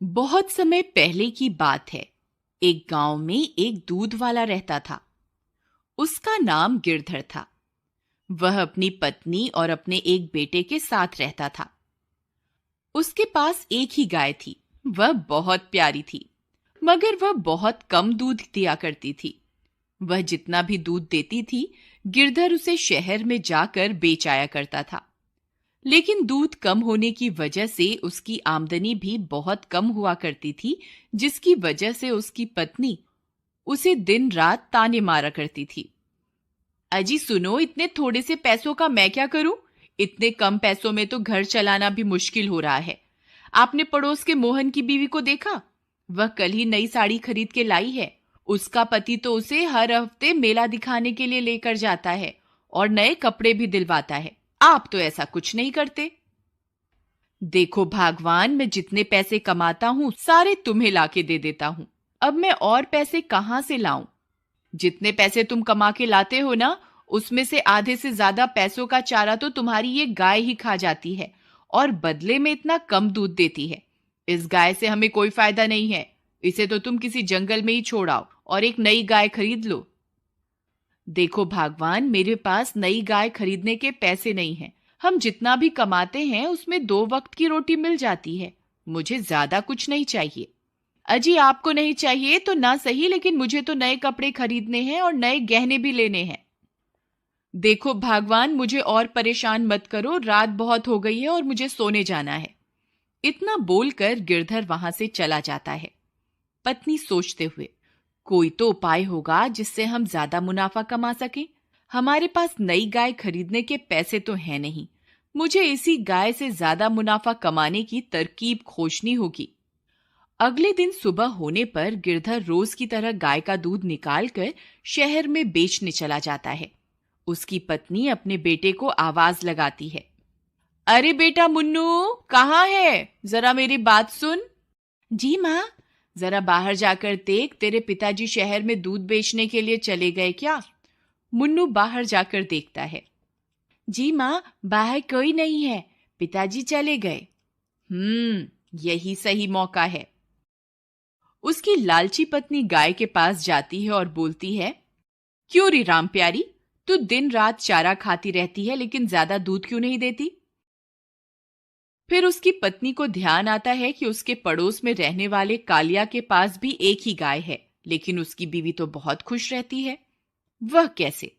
बहुत समय पहले की बात है। एक गांव में एक दूध वाला रहता था। उसका नाम गिरधर था। वह अपनी पत्नी और अपने एक बेटे के साथ रहता था। उसके पास एक ही गाय थी। वह बहुत प्यारी थी, मगर वह बहुत कम दूध दिया करती थी। वह जितना भी दूध देती थी, गिरधर उसे शहर में जाकर बेच आया करता था। लेकिन दूध कम होने की वजह से उसकी आमदनी भी बहुत कम हुआ करती थी, जिसकी वजह से उसकी पत्नी उसे दिन रात ताने मारा करती थी। अजी सुनो, इतने थोड़े से पैसों का मैं क्या करूं? इतने कम पैसों में तो घर चलाना भी मुश्किल हो रहा है। आपने पड़ोस के मोहन की बीवी को देखा? वह कल ही नई साड़ी खरीद के लाई है। उसका पति तो उसे हर हफ्ते मेला दिखाने के लिए लेकर जाता है और नए कपड़े भी दिलवाता है। आप तो ऐसा कुछ नहीं करते। देखो भगवान, मैं जितने पैसे कमाता हूँ सारे तुम्हें लाके दे देता हूँ। अब मैं और पैसे कहाँ से लाऊं? जितने पैसे तुम कमा के लाते हो ना, उसमें से आधे से ज्यादा पैसों का चारा तो तुम्हारी ये गाय ही खा जाती है और बदले में इतना कम दूध देती है। इस गाय से हमें कोई फायदा नहीं है। इसे तो तुम किसी जंगल में ही छोड़ आओ और एक नई गाय खरीद लो। देखो भगवान, मेरे पास नई गाय खरीदने के पैसे नहीं हैं। हम जितना भी कमाते हैं उसमें 2 वक्त की रोटी मिल जाती है। मुझे ज्यादा कुछ नहीं चाहिए। अजी आपको नहीं चाहिए तो ना सही, लेकिन मुझे तो नए कपड़े खरीदने हैं और नए गहने भी लेने हैं। देखो भगवान, मुझे और परेशान मत करो। रात बहुत हो गई है और मुझे सोने जाना है। इतना बोलकर गिरधर वहां से चला जाता है। पत्नी सोचते हुए, कोई तो उपाय होगा जिससे हम ज्यादा मुनाफा कमा सकें। हमारे पास नई गाय खरीदने के पैसे तो हैं नहीं। मुझे इसी गाय से ज्यादा मुनाफा कमाने की तरकीब खोजनी होगी। अगले दिन सुबह होने पर गिरधर रोज की तरह गाय का दूध निकालकर शहर में बेचने चला जाता है। उसकी पत्नी अपने बेटे को आवाज लगाती है, अरे बेटा मुन्नू, कहाँ है? जरा मेरी बात सुन। जी माँ। जरा बाहर जाकर देख, तेरे पिताजी शहर में दूध बेचने के लिए चले गए क्या? मुन्नू बाहर जाकर देखता है। जी माँ, बाहर कोई नहीं है, पिताजी चले गए। यही सही मौका है। उसकी लालची पत्नी गाय के पास जाती है और बोलती है, क्यों री राम प्यारी, तू दिन रात चारा खाती रहती है लेकिन ज्यादा दूध क्यों नहीं देती? फिर उसकी पत्नी को ध्यान आता है कि उसके पड़ोस में रहने वाले कालिया के पास भी एक ही गाय है, लेकिन उसकी बीवी तो बहुत खुश रहती है। वह कैसे?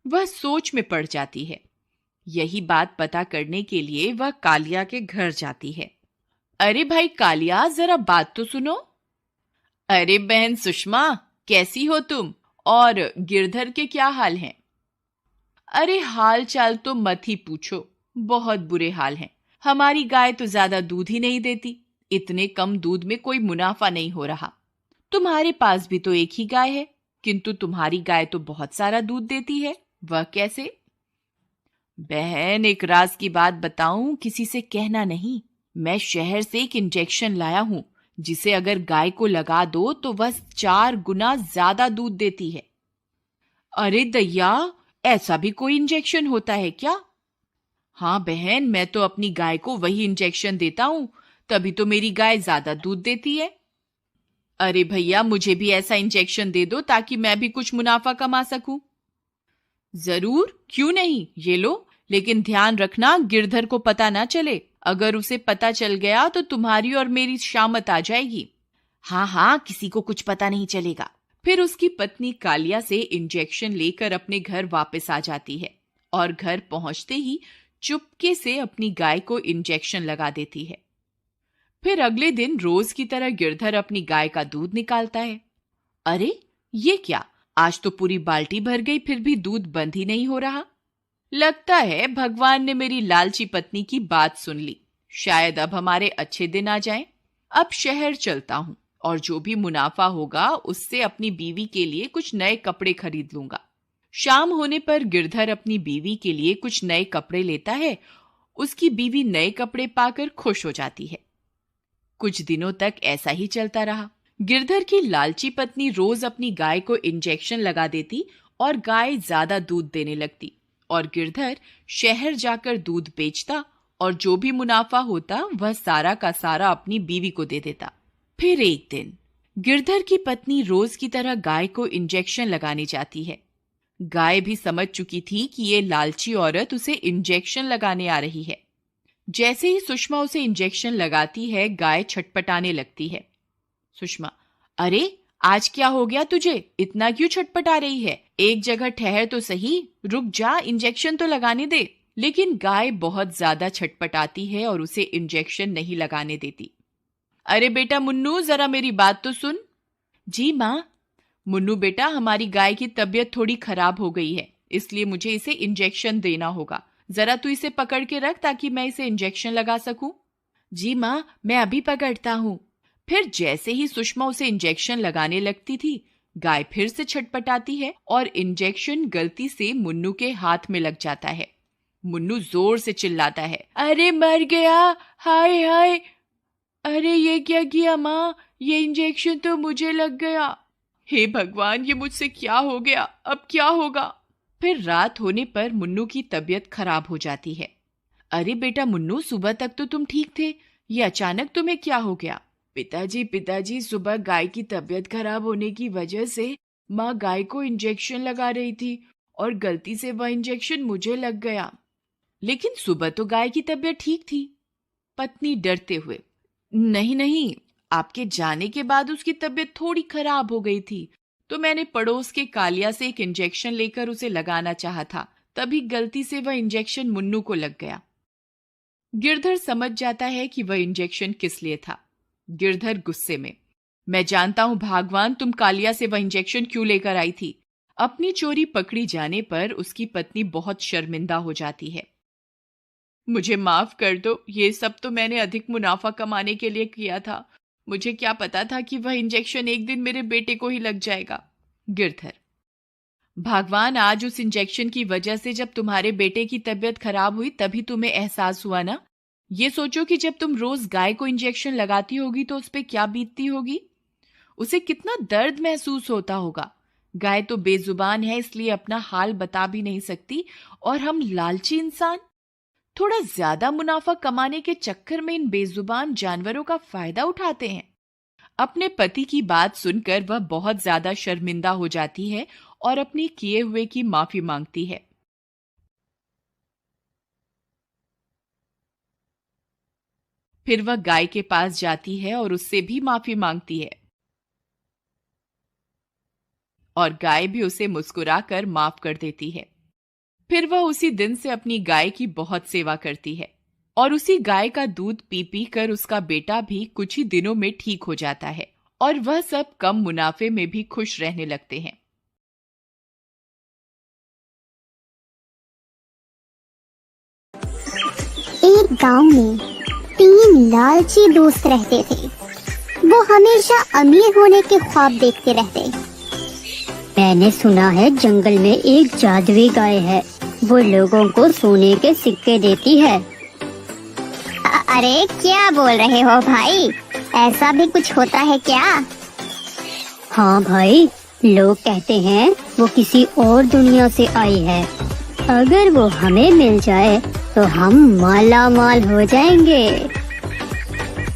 वह सोच में पड़ जाती है। यही बात पता करने के लिए वह कालिया के घर जाती है। अरे भाई कालिया, जरा बात तो सुनो। अरे बहन सुषमा, कैसी हो तुम? और गिरधर के क्या हाल हैं? अरे हाल चाल तो मत ही पूछो, बहुत बुरे हाल हैं। हमारी गाय तो ज्यादा दूध ही नहीं देती। इतने कम दूध में कोई मुनाफा नहीं हो रहा। तुम्हारे पास भी तो एक ही गाय है, किंतु तुम्हारी गाय तो बहुत सारा दूध देती है। वह कैसे? बहन, एक राज की बात बताऊं, किसी से कहना नहीं। मैं शहर से एक इंजेक्शन लाया हूं, जिसे अगर गाय को लगा दो तो वह 4 गुना ज्यादा दूध देती है। अरे दैया, ऐसा भी कोई इंजेक्शन होता है क्या? हाँ बहन, मैं तो अपनी गाय को वही इंजेक्शन देता हूँ, तभी तो मेरी गाय ज्यादा दूध देती है। अरे भैया, मुझे भी ऐसा इंजेक्शन दे दो ताकि मैं भी कुछ मुनाफा कमा सकूं। जरूर, क्यों नहीं, ये लो। लेकिन ध्यान रखना, गिरधर को पता ना चले। अगर उसे पता चल गया तो तुम्हारी और मेरी शामत आ जाएगी। हाँ हाँ, किसी को कुछ पता नहीं चलेगा। फिर उसकी पत्नी कालिया से इंजेक्शन लेकर अपने घर वापस आ जाती है और घर पहुंचते ही चुपके से अपनी गाय को इंजेक्शन लगा देती है। फिर अगले दिन रोज की तरह गिरधर अपनी गाय का दूध निकालता है। अरे ये क्या, आज तो पूरी बाल्टी भर गई, फिर भी दूध बंद ही नहीं हो रहा। लगता है भगवान ने मेरी लालची पत्नी की बात सुन ली। शायद अब हमारे अच्छे दिन आ जाएं। अब शहर चलता हूं और जो भी मुनाफा होगा उससे अपनी बीवी के लिए कुछ नए कपड़े खरीद लूंगा। शाम होने पर गिरधर अपनी बीवी के लिए कुछ नए कपड़े लेता है। उसकी बीवी नए कपड़े पाकर खुश हो जाती है। कुछ दिनों तक ऐसा ही चलता रहा। गिरधर की लालची पत्नी रोज अपनी गाय को इंजेक्शन लगा देती और गाय ज्यादा दूध देने लगती और गिरधर शहर जाकर दूध बेचता और जो भी मुनाफा होता वह सारा का सारा अपनी बीवी को दे देता। फिर एक दिन गिरधर की पत्नी रोज की तरह गाय को इंजेक्शन लगाने जाती है। गाय भी समझ चुकी थी कि ये लालची औरत उसे इंजेक्शन लगाने आ रही है। जैसे ही सुषमा उसे इंजेक्शन लगाती है, गाय छटपटाने लगती है। सुषमा, अरे आज क्या हो गया तुझे? इतना क्यों छटपटा रही है? एक जगह ठहर तो सही, रुक जा, इंजेक्शन तो लगाने दे। लेकिन गाय बहुत ज्यादा छटपटाती है और उसे इंजेक्शन नहीं लगाने देती। अरे बेटा मुन्नू, जरा मेरी बात तो सुन। जी माँ। मुन्नू बेटा, हमारी गाय की तबीयत थोड़ी खराब हो गई है, इसलिए मुझे इसे इंजेक्शन देना होगा। जरा तू इसे पकड़ के रख ताकि मैं इसे इंजेक्शन लगा सकूं। जी माँ, मैं अभी पकड़ता हूँ। फिर जैसे ही सुषमा उसे इंजेक्शन लगाने लगती थी, गाय फिर से छटपटाती है और इंजेक्शन गलती से मुन्नू के हाथ में लग जाता है। मुन्नू जोर से चिल्लाता है, अरे मर गया, हाय हाय। अरे ये क्या किया माँ? ये इंजेक्शन तो मुझे लग गया। हे भगवान, ये मुझसे क्या हो गया? अब क्या होगा? फिर रात होने पर मुन्नू की तबीयत खराब हो जाती है। अरे बेटा मुन्नू, सुबह तक तो तुम ठीक थे, ये अचानक तुम्हें क्या हो गया? पिताजी, सुबह गाय की तबीयत खराब होने की वजह से माँ गाय को इंजेक्शन लगा रही थी और गलती से वह इंजेक्शन मुझे लग गया। लेकिन सुबह तो गाय की तबीयत ठीक थी। पत्नी डरते हुए, नहीं, आपके जाने के बाद उसकी तबीयत थोड़ी खराब हो गई थी, तो मैंने पड़ोस के कालिया से एक इंजेक्शन लेकर उसे लगाना चाहा था, तभी गलती से वह इंजेक्शन मुन्नू को लग गया। गिरधर समझ जाता है कि वह इंजेक्शन किस लिए था। गिरधर गुस्से में, मैं जानता हूं भगवान, तुम कालिया से वह इंजेक्शन क्यों लेकर आई थी। अपनी चोरी पकड़ी जाने पर उसकी पत्नी बहुत शर्मिंदा हो जाती है। मुझे माफ कर दो, ये सब तो मैंने अधिक मुनाफा कमाने के लिए किया था। मुझे क्या पता था कि वह इंजेक्शन एक दिन मेरे बेटे को ही लग जाएगा। गिरधर, भगवान, आज उस इंजेक्शन की वजह से जब तुम्हारे बेटे की तबीयत खराब हुई तभी तुम्हें एहसास हुआ ना। ये सोचो कि जब तुम रोज गाय को इंजेक्शन लगाती होगी तो उस पे क्या बीतती होगी, उसे कितना दर्द महसूस होता होगा। गाय तो बेजुबान है, इसलिए अपना हाल बता भी नहीं सकती, और हम लालची इंसान थोड़ा ज्यादा मुनाफा कमाने के चक्कर में इन बेजुबान जानवरों का फायदा उठाते हैं। अपने पति की बात सुनकर वह बहुत ज्यादा शर्मिंदा हो जाती है और अपने किए हुए की माफी मांगती है। फिर वह गाय के पास जाती है और उससे भी माफी मांगती है, और गाय भी उसे मुस्कुराकर माफ कर देती है। फिर वह उसी दिन से अपनी गाय की बहुत सेवा करती है और उसी गाय का दूध पी पी कर उसका बेटा भी कुछ ही दिनों में ठीक हो जाता है और वह सब कम मुनाफे में भी खुश रहने लगते हैं। एक गांव में 3 लालची दोस्त रहते थे। वो हमेशा अमीर होने के ख्वाब देखते रहते। मैंने सुना है जंगल में एक जादुई गाय है, वो लोगों को सोने के सिक्के देती है। अरे क्या बोल रहे हो भाई, ऐसा भी कुछ होता है क्या? हाँ भाई, लोग कहते हैं वो किसी और दुनिया से आई है। अगर वो हमें मिल जाए तो हम माला माल हो जाएंगे।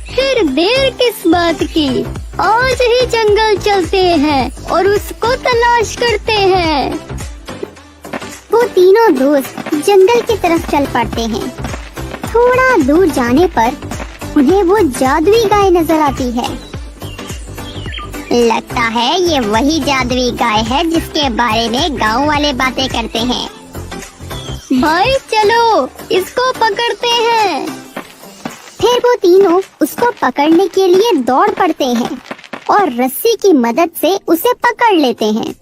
फिर देर किस बात की, आज ही जंगल चलते हैं और उसको तलाश करते हैं। वो तीनों दोस्त जंगल की तरफ चल पड़ते हैं। थोड़ा दूर जाने पर उन्हें वो जादुई गाय नजर आती है। लगता है ये वही जादुई गाय है जिसके बारे में गांव वाले बातें करते हैं। भाई चलो, इसको पकड़ते हैं। फिर वो तीनों उसको पकड़ने के लिए दौड़ पड़ते हैं और रस्सी की मदद से उसे पकड़ लेते हैं।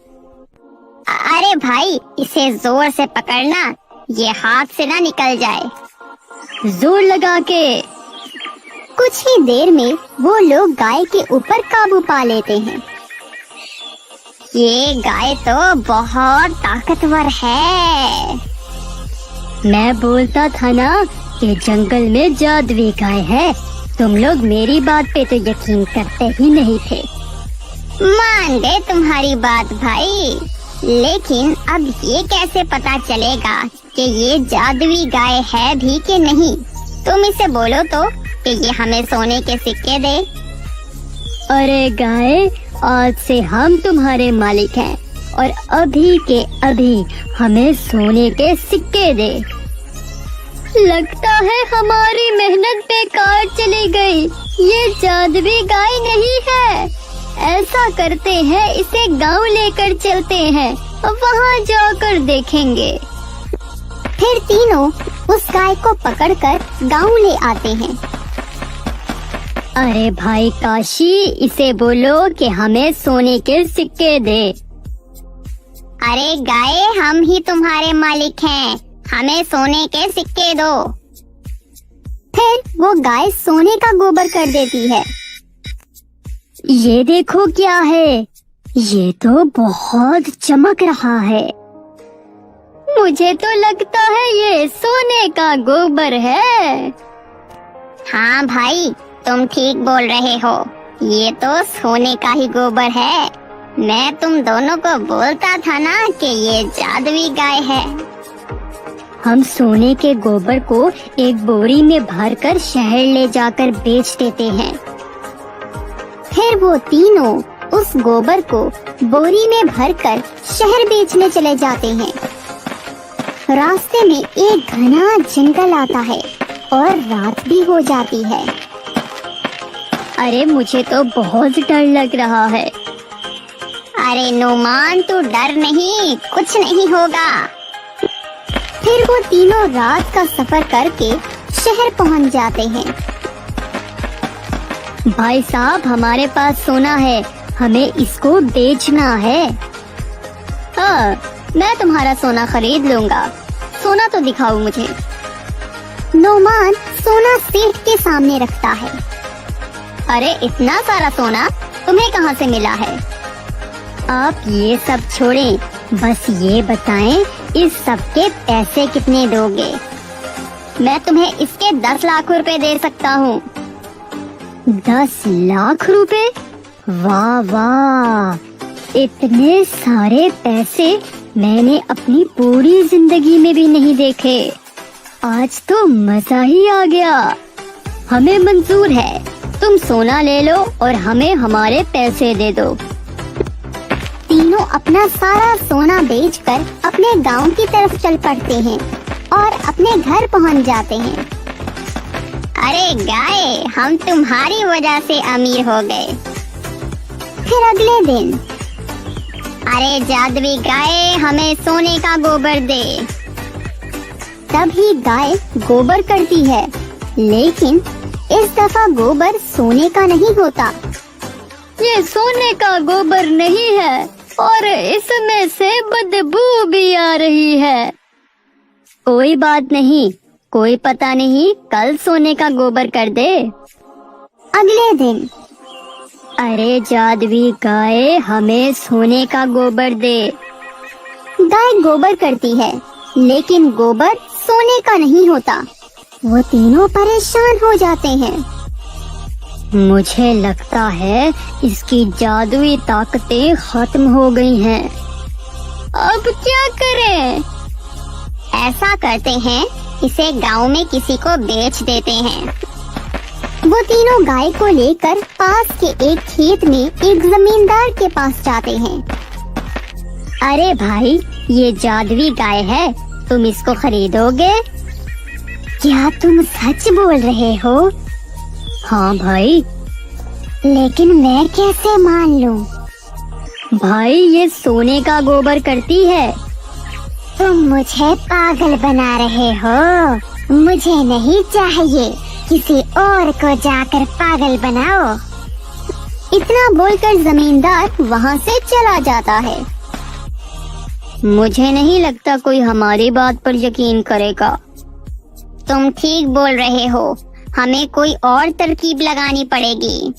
अरे भाई, इसे जोर से पकड़ना, ये हाथ से ना निकल जाए। जोर लगा के। कुछ ही देर में वो लोग गाय के ऊपर काबू पा लेते हैं। ये गाय तो बहुत ताकतवर है। मैं बोलता था ना कि जंगल में जादुई गाय है। तुम लोग मेरी बात पे तो यकीन करते ही नहीं थे। मान गए तुम्हारी बात भाई, लेकिन अब ये कैसे पता चलेगा कि ये जादुई गाय है भी कि नहीं? तुम इसे बोलो तो कि ये हमें सोने के सिक्के दे। अरे गाय, आज से हम तुम्हारे मालिक हैं और अभी के अभी हमें सोने के सिक्के दे। लगता है हमारी मेहनत बेकार चली गई। ये जादुई गाय नहीं है। ऐसा करते हैं, इसे गांव लेकर चलते हैं, वहाँ जाकर देखेंगे। फिर तीनों उस गाय को पकड़कर गांव ले आते हैं। अरे भाई काशी, इसे बोलो कि हमें सोने के सिक्के दे। अरे गाय, हम ही तुम्हारे मालिक हैं, हमें सोने के सिक्के दो। फिर वो गाय सोने का गोबर कर देती है। ये देखो क्या है, ये तो बहुत चमक रहा है। मुझे तो लगता है ये सोने का गोबर है। हाँ भाई, तुम ठीक बोल रहे हो, ये तो सोने का ही गोबर है। मैं तुम दोनों को बोलता था ना कि ये जादुई गाय है। हम सोने के गोबर को एक बोरी में भरकर शहर ले जाकर बेच देते हैं। फिर वो तीनों उस गोबर को बोरी में भरकर शहर बेचने चले जाते हैं। रास्ते में एक घना जंगल आता है और रात भी हो जाती है। अरे मुझे तो बहुत डर लग रहा है। अरे नुमान, तू डर नहीं, कुछ नहीं होगा। फिर वो तीनों रात का सफर करके शहर पहुंच जाते हैं। भाई साहब, हमारे पास सोना है, हमें इसको बेचना है। हाँ, मैं तुम्हारा सोना खरीद लूंगा। सोना तो दिखाओ मुझे। नुमान सोना सेठ के सामने रखता है। अरे इतना सारा सोना तुम्हें कहाँ से मिला है? आप ये सब छोड़ें, बस ये बताएं इस सब के पैसे कितने दोगे? मैं तुम्हें इसके 10 लाख रुपए दे सकता हूँ। 10 लाख रुपए? वाह वाह, इतने सारे पैसे मैंने अपनी पूरी जिंदगी में भी नहीं देखे। आज तो मजा ही आ गया। हमें मंजूर है, तुम सोना ले लो और हमें हमारे पैसे दे दो। तीनों अपना सारा सोना बेचकर अपने गांव की तरफ चल पड़ते हैं और अपने घर पहुंच जाते हैं। अरे गाय, हम तुम्हारी वजह से अमीर हो गए। फिर अगले दिन, अरे जादुई गाय, हमें सोने का गोबर दे। तभी गाय गोबर करती है, लेकिन इस दफा गोबर सोने का नहीं होता। ये सोने का गोबर नहीं है और इसमें से बदबू भी आ रही है। कोई बात नहीं, कोई पता नहीं, कल सोने का गोबर कर दे। अगले दिन, अरे जादुई गाय, हमें सोने का गोबर दे। गाय गोबर करती है, लेकिन गोबर सोने का नहीं होता। वो तीनों परेशान हो जाते हैं। मुझे लगता है इसकी जादुई ताकतें खत्म हो गई हैं। अब क्या करें? ऐसा करते हैं, इसे गांव में किसी को बेच देते हैं। वो तीनों गाय को लेकर पास के एक खेत में एक जमींदार के पास जाते हैं। अरे भाई, ये जादुई गाय है, तुम इसको खरीदोगे? क्या तुम सच बोल रहे हो? हाँ भाई। लेकिन मैं कैसे मान लूं? भाई, ये सोने का गोबर करती है। तुम मुझे पागल बना रहे हो। मुझे नहीं चाहिए, किसी और को जाकर पागल बनाओ। इतना बोलकर जमींदार वहाँ से चला जाता है। मुझे नहीं लगता कोई हमारी बात पर यकीन करेगा। तुम ठीक बोल रहे हो, हमें कोई और तरकीब लगानी पड़ेगी।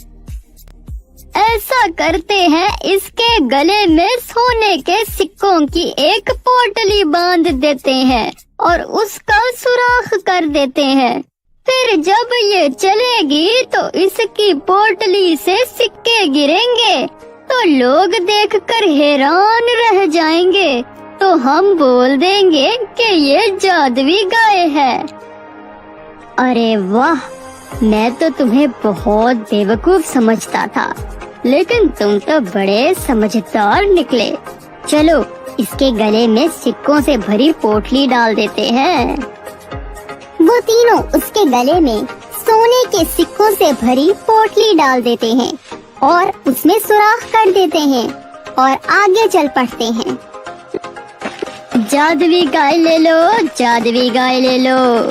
ऐसा करते हैं, इसके गले में सोने के सिक्कों की एक पोटली बांध देते हैं और उसका सुराख कर देते हैं। फिर जब ये चलेगी तो इसकी पोटली से सिक्के गिरेंगे तो लोग देखकर हैरान रह जाएंगे। तो हम बोल देंगे कि ये जादुई गाय है। अरे वाह, मैं तो तुम्हें बहुत बेवकूफ समझता था, लेकिन तुम तो बड़े समझदार निकले। चलो इसके गले में सिक्कों से भरी पोटली डाल देते हैं। वो तीनों उसके गले में सोने के सिक्कों से भरी पोटली डाल देते हैं और उसमें सुराख कर देते हैं और आगे चल पड़ते हैं। जादुई गाय ले लो, जादुई गाय ले लो।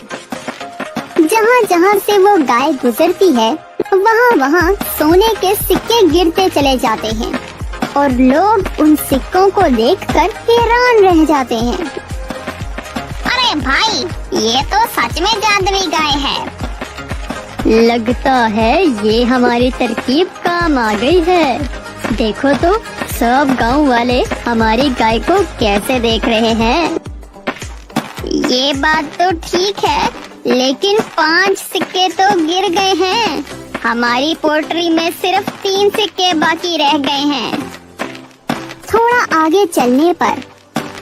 जहाँ जहाँ से वो गाय गुजरती है वहाँ वहाँ सोने के सिक्के गिरते चले जाते हैं और लोग उन सिक्कों को देखकर हैरान रह जाते हैं। अरे भाई, ये तो सच में जादुई गाय है। लगता है ये हमारी तरकीब काम आ गई है। देखो तो सब गांव वाले हमारी गाय को कैसे देख रहे हैं। ये बात तो ठीक है, लेकिन 5 सिक्के तो गिर गए हैं। हमारी पोटली में सिर्फ 3 सिक्के बाकी रह गए हैं। थोड़ा आगे चलने पर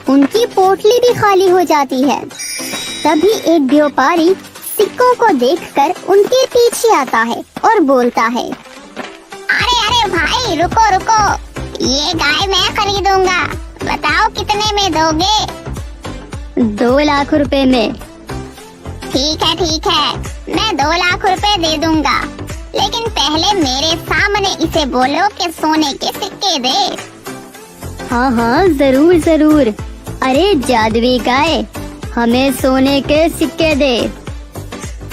उनकी पोटली भी खाली हो जाती है। तभी एक व्यापारी सिक्कों को देखकर उनके पीछे आता है और बोलता है, अरे अरे भाई, रुको रुको, ये गाय मैं खरीदूंगा। बताओ कितने में दोगे? 2 लाख रुपए में। ठीक है, मैं 2 लाख रुपए दे दूंगा, लेकिन पहले मेरे सामने इसे बोलो कि सोने के सिक्के दे। हाँ हाँ, जरूर जरूर। अरे जादुई गाय, हमें सोने के सिक्के दे।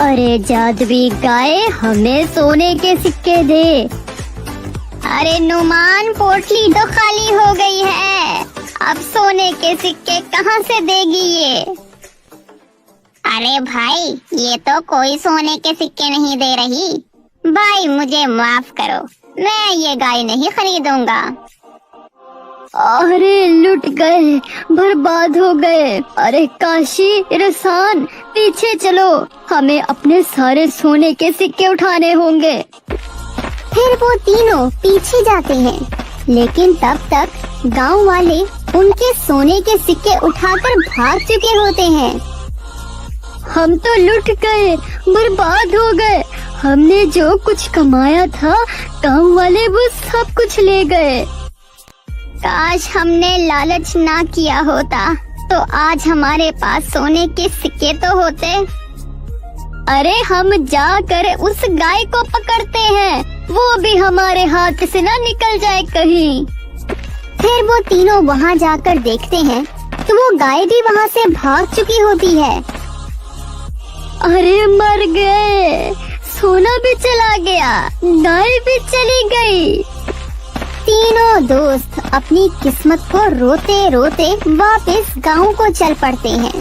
अरे जादुई गाय, हमें सोने के सिक्के दे। अरे नुमान, पोटली तो खाली हो गई है, अब सोने के सिक्के कहाँ से देगी ये? अरे भाई, ये तो कोई सोने के सिक्के नहीं दे रही। भाई मुझे माफ करो, मैं ये गाय नहीं खरीदूंगा। अरे लुट गए, बर्बाद हो गए। अरे काशी, रसान, पीछे चलो, हमें अपने सारे सोने के सिक्के उठाने होंगे। फिर वो तीनों पीछे जाते हैं, लेकिन तब तक गांव वाले उनके सोने के सिक्के उठाकर भाग चुके होते हैं। हम तो लुट गए, बर्बाद हो गए। हमने जो कुछ कमाया था, गांव वाले वो सब कुछ ले गए। काश हमने लालच ना किया होता, तो आज हमारे पास सोने के सिक्के तो होते। अरे हम जाकर उस गाय को पकड़ते हैं, वो भी हमारे हाथ से ना निकल जाए कहीं। फिर वो तीनों वहाँ जाकर देखते हैं तो वो गाय भी वहाँ से भाग चुकी होती है। अरे मर गए, सोना भी चला गया, गाय भी चली गई। तीनों दोस्त अपनी किस्मत को रोते रोते वापस गांव को चल पड़ते हैं।